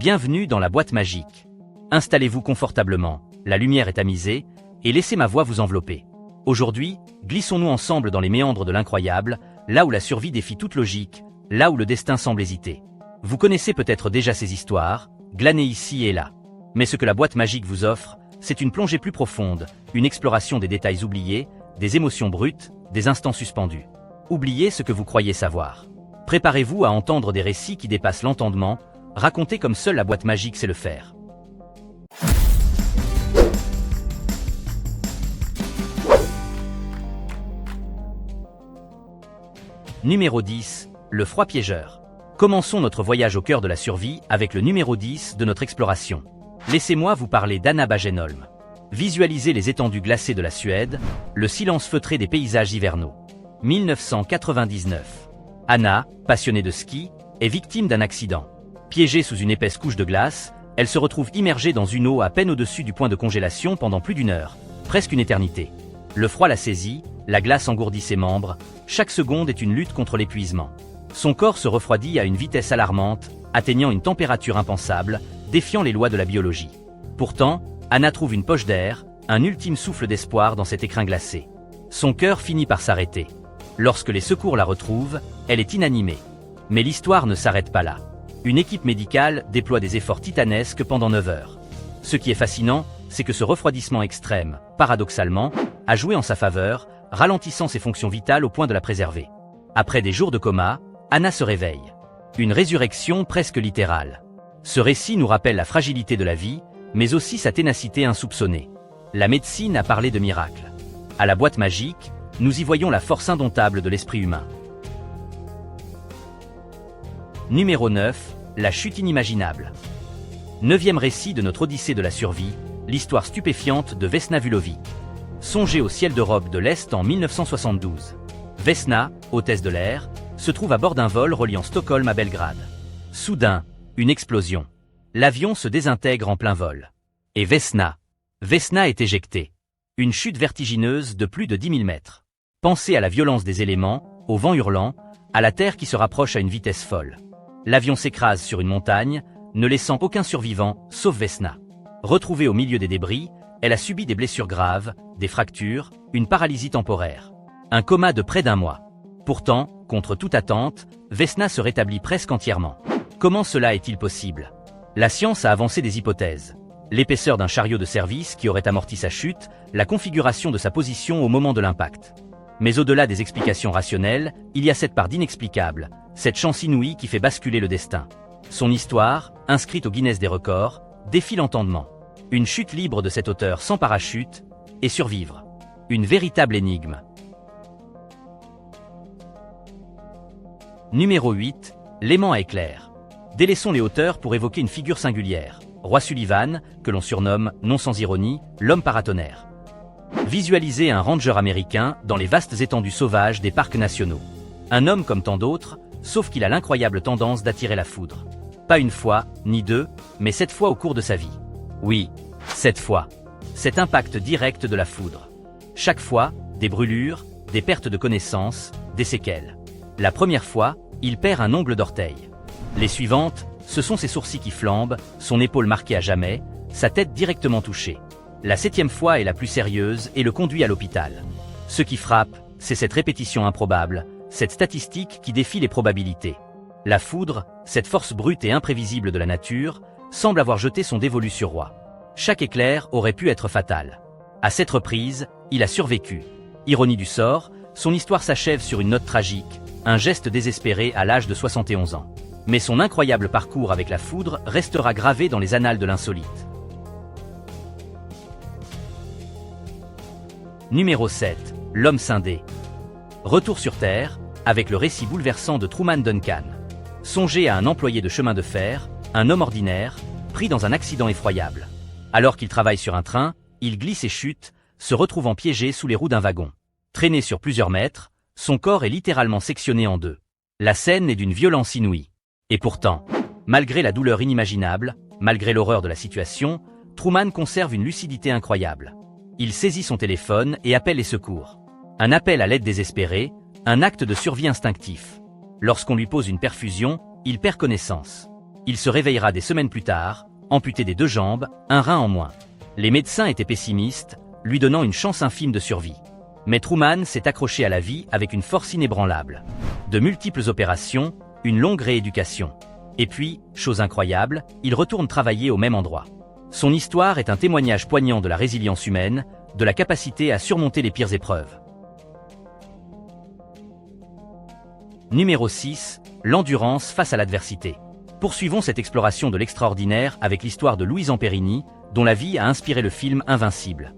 Bienvenue dans la boîte magique. Installez-vous confortablement, la lumière est tamisée, et laissez ma voix vous envelopper. Aujourd'hui, glissons-nous ensemble dans les méandres de l'incroyable, là où la survie défie toute logique, là où le destin semble hésiter. Vous connaissez peut-être déjà ces histoires, glanées ici et là. Mais ce que la boîte magique vous offre, c'est une plongée plus profonde, une exploration des détails oubliés, des émotions brutes, des instants suspendus. Oubliez ce que vous croyez savoir. Préparez-vous à entendre des récits qui dépassent l'entendement, racontés comme seule la boîte magique sait le faire. Numéro 10, le froid piégeur. Commençons notre voyage au cœur de la survie avec le numéro 10 de notre exploration. Laissez-moi vous parler d'Anna Bagenholm. Visualisez les étendues glacées de la Suède, le silence feutré des paysages hivernaux. 1999. Anna, passionnée de ski, est victime d'un accident. Piégée sous une épaisse couche de glace, elle se retrouve immergée dans une eau à peine au-dessus du point de congélation pendant plus d'une heure, presque une éternité. Le froid la saisit, la glace engourdit ses membres, chaque seconde est une lutte contre l'épuisement. Son corps se refroidit à une vitesse alarmante, atteignant une température impensable, défiant les lois de la biologie. Pourtant, Anna trouve une poche d'air, un ultime souffle d'espoir dans cet écrin glacé. Son cœur finit par s'arrêter. Lorsque les secours la retrouvent, elle est inanimée. Mais l'histoire ne s'arrête pas là. Une équipe médicale déploie des efforts titanesques pendant 9 heures. Ce qui est fascinant, c'est que ce refroidissement extrême, paradoxalement, a joué en sa faveur, ralentissant ses fonctions vitales au point de la préserver. Après des jours de coma, Anna se réveille. Une résurrection presque littérale. Ce récit nous rappelle la fragilité de la vie, mais aussi sa ténacité insoupçonnée. La médecine a parlé de miracle. À la boîte magique, nous y voyons la force indomptable de l'esprit humain. Numéro 9, la chute inimaginable. 9e récit de notre odyssée de la survie, l'histoire stupéfiante de Vesna Vulovic. Songez au ciel d'Europe de l'Est en 1972. Vesna, hôtesse de l'air, se trouve à bord d'un vol reliant Stockholm à Belgrade. Soudain, une explosion. L'avion se désintègre en plein vol. Et Vesna est éjectée. Une chute vertigineuse de plus de 10 000 mètres. Pensez à la violence des éléments, au vent hurlant, à la terre qui se rapproche à une vitesse folle. L'avion s'écrase sur une montagne, ne laissant aucun survivant, sauf Vesna. Retrouvée au milieu des débris, elle a subi des blessures graves, des fractures, une paralysie temporaire. Un coma de près d'1 mois. Pourtant, contre toute attente, Vesna se rétablit presque entièrement. Comment cela est-il possible? La science a avancé des hypothèses. L'épaisseur d'un chariot de service qui aurait amorti sa chute, la configuration de sa position au moment de l'impact. Mais au-delà des explications rationnelles, il y a cette part d'inexplicable, cette chance inouïe qui fait basculer le destin. Son histoire, inscrite au Guinness des records, défie l'entendement. Une chute libre de cette hauteur sans parachute, et survivre. Une véritable énigme. Numéro 8, l'aimant à éclairs. Délaissons les hauteurs pour évoquer une figure singulière. Roi Sullivan, que l'on surnomme, non sans ironie, l'homme paratonnerre. Visualisez un ranger américain dans les vastes étendues sauvages des parcs nationaux. Un homme comme tant d'autres, sauf qu'il a l'incroyable tendance d'attirer la foudre. Pas une fois, ni deux, mais 7 fois au cours de sa vie. Oui, 7 fois. Cet impact direct de la foudre. Chaque fois, des brûlures, des pertes de connaissance, des séquelles. La première fois, il perd un ongle d'orteil. Les suivantes, ce sont ses sourcils qui flambent, son épaule marquée à jamais, sa tête directement touchée. La 7e fois est la plus sérieuse et le conduit à l'hôpital. Ce qui frappe, c'est cette répétition improbable, cette statistique qui défie les probabilités. La foudre, cette force brute et imprévisible de la nature, semble avoir jeté son dévolu sur Roi. Chaque éclair aurait pu être fatal. À cette reprise, il a survécu. Ironie du sort, son histoire s'achève sur une note tragique, un geste désespéré à l'âge de 71 ans. Mais son incroyable parcours avec la foudre restera gravé dans les annales de l'insolite. Numéro 7, l'homme scindé. Retour sur Terre, avec le récit bouleversant de Truman Duncan. Songez à un employé de chemin de fer, un homme ordinaire, pris dans un accident effroyable. Alors qu'il travaille sur un train, il glisse et chute, se retrouvant piégé sous les roues d'un wagon. Traîné sur plusieurs mètres, son corps est littéralement sectionné en deux. La scène est d'une violence inouïe. Et pourtant, malgré la douleur inimaginable, malgré l'horreur de la situation, Truman conserve une lucidité incroyable. Il saisit son téléphone et appelle les secours. Un appel à l'aide désespérée, un acte de survie instinctif. Lorsqu'on lui pose une perfusion, il perd connaissance. Il se réveillera des semaines plus tard, amputé des 2 jambes, un rein en moins. Les médecins étaient pessimistes, lui donnant une chance infime de survie. Mais Truman s'est accroché à la vie avec une force inébranlable. De multiples opérations, une longue rééducation. Et puis, chose incroyable, il retourne travailler au même endroit. Son histoire est un témoignage poignant de la résilience humaine, de la capacité à surmonter les pires épreuves. Numéro 6. L'endurance face à l'adversité. Poursuivons cette exploration de l'extraordinaire avec l'histoire de Louis Zamperini, dont la vie a inspiré le film Invincible.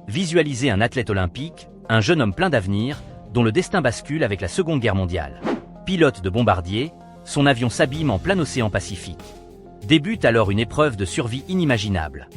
Visualisez un athlète olympique, un jeune homme plein d'avenir, dont le destin bascule avec la Seconde Guerre mondiale. Pilote de bombardier, son avion s'abîme en plein océan Pacifique. Débute alors une épreuve de survie inimaginable.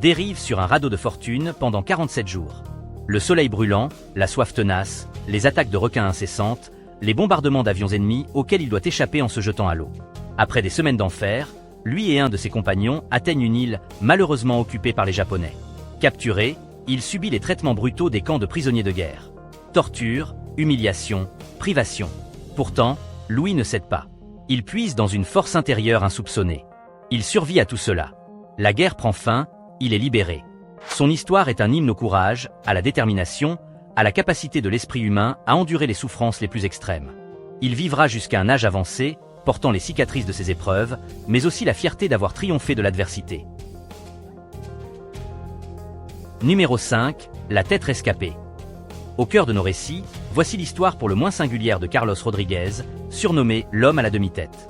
Dérive sur un radeau de fortune pendant 47 jours. Le soleil brûlant, la soif tenace, les attaques de requins incessantes, les bombardements d'avions ennemis auxquels il doit échapper en se jetant à l'eau. Après des semaines d'enfer, lui et un de ses compagnons atteignent une île malheureusement occupée par les Japonais. Capturé, il subit les traitements brutaux des camps de prisonniers de guerre. Torture, humiliation, privation. Pourtant, Louis ne cède pas. Il puise dans une force intérieure insoupçonnée. Il survit à tout cela. La guerre prend fin, il est libéré. Son histoire est un hymne au courage, à la détermination, à la capacité de l'esprit humain à endurer les souffrances les plus extrêmes. Il vivra jusqu'à un âge avancé, portant les cicatrices de ses épreuves, mais aussi la fierté d'avoir triomphé de l'adversité. Numéro 5. La tête rescapée. Au cœur de nos récits, voici l'histoire pour le moins singulière de Carlos Rodriguez, surnommé l'homme à la demi-tête.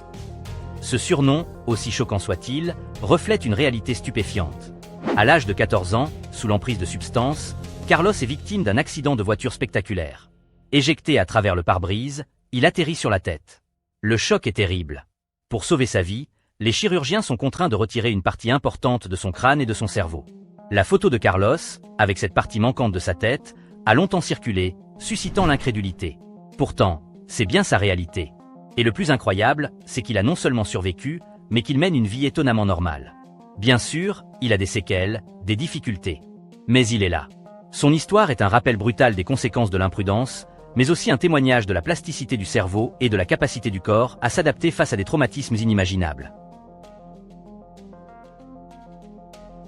Ce surnom, aussi choquant soit-il, reflète une réalité stupéfiante. À l'âge de 14 ans, sous l'emprise de substances, Carlos est victime d'un accident de voiture spectaculaire. Éjecté à travers le pare-brise, il atterrit sur la tête. Le choc est terrible. Pour sauver sa vie, les chirurgiens sont contraints de retirer une partie importante de son crâne et de son cerveau. La photo de Carlos, avec cette partie manquante de sa tête, a longtemps circulé, suscitant l'incrédulité. Pourtant, c'est bien sa réalité. Et le plus incroyable, c'est qu'il a non seulement survécu, mais qu'il mène une vie étonnamment normale. Bien sûr, il a des séquelles, des difficultés. Mais il est là. Son histoire est un rappel brutal des conséquences de l'imprudence, mais aussi un témoignage de la plasticité du cerveau et de la capacité du corps à s'adapter face à des traumatismes inimaginables.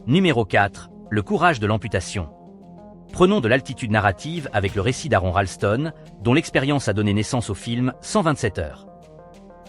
Numéro 4. Le courage de l'amputation. Prenons de l'altitude narrative avec le récit d'Aaron Ralston, dont l'expérience a donné naissance au film 127 heures.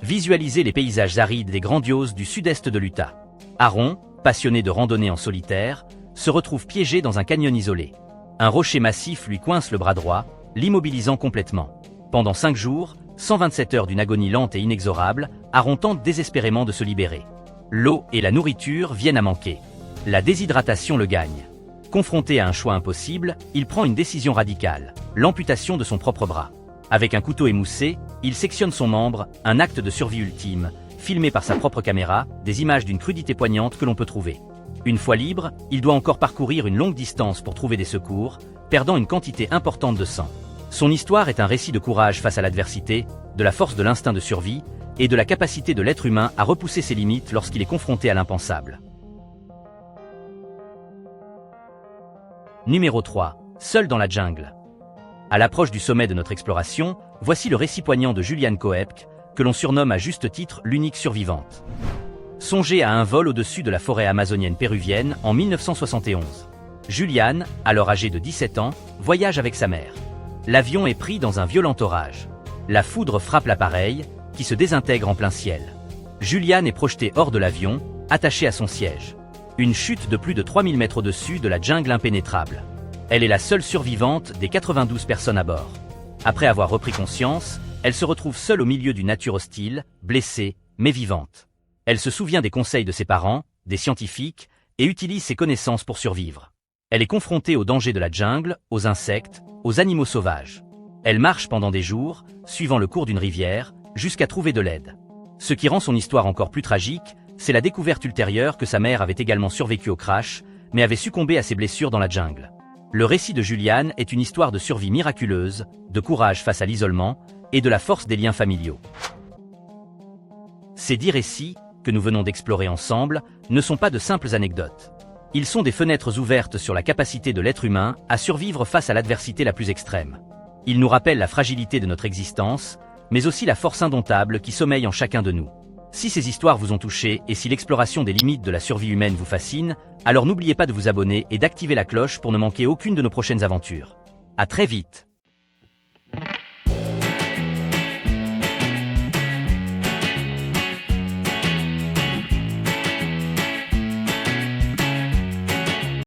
Visualisez les paysages arides et grandioses du sud-est de l'Utah. Aaron, passionné de randonnée en solitaire, se retrouve piégé dans un canyon isolé. Un rocher massif lui coince le bras droit, l'immobilisant complètement. Pendant 5 jours, 127 heures d'une agonie lente et inexorable, Aaron tente désespérément de se libérer. L'eau et la nourriture viennent à manquer. La déshydratation le gagne. Confronté à un choix impossible, il prend une décision radicale, l'amputation de son propre bras. Avec un couteau émoussé, il sectionne son membre, un acte de survie ultime, filmé par sa propre caméra, des images d'une crudité poignante que l'on peut trouver. Une fois libre, il doit encore parcourir une longue distance pour trouver des secours, perdant une quantité importante de sang. Son histoire est un récit de courage face à l'adversité, de la force de l'instinct de survie, et de la capacité de l'être humain à repousser ses limites lorsqu'il est confronté à l'impensable. Numéro 3. Seul dans la jungle. À l'approche du sommet de notre exploration, voici le récit poignant de Juliane Koepke, que l'on surnomme à juste titre l'unique survivante. Songez à un vol au-dessus de la forêt amazonienne péruvienne en 1971. Juliane, alors âgée de 17 ans, voyage avec sa mère. L'avion est pris dans un violent orage. La foudre frappe l'appareil, qui se désintègre en plein ciel. Juliane est projetée hors de l'avion, attachée à son siège. Une chute de plus de 3000 mètres au-dessus de la jungle impénétrable. Elle est la seule survivante des 92 personnes à bord. Après avoir repris conscience, elle se retrouve seule au milieu d'une nature hostile, blessée, mais vivante. Elle se souvient des conseils de ses parents, des scientifiques, et utilise ses connaissances pour survivre. Elle est confrontée aux dangers de la jungle, aux insectes, aux animaux sauvages. Elle marche pendant des jours, suivant le cours d'une rivière, jusqu'à trouver de l'aide. Ce qui rend son histoire encore plus tragique, c'est la découverte ultérieure que sa mère avait également survécu au crash, mais avait succombé à ses blessures dans la jungle. Le récit de Juliane est une histoire de survie miraculeuse, de courage face à l'isolement, et de la force des liens familiaux. Ces 10 récits, que nous venons d'explorer ensemble, ne sont pas de simples anecdotes. Ils sont des fenêtres ouvertes sur la capacité de l'être humain à survivre face à l'adversité la plus extrême. Ils nous rappellent la fragilité de notre existence, mais aussi la force indomptable qui sommeille en chacun de nous. Si ces histoires vous ont touché et si l'exploration des limites de la survie humaine vous fascine, alors n'oubliez pas de vous abonner et d'activer la cloche pour ne manquer aucune de nos prochaines aventures. À très vite!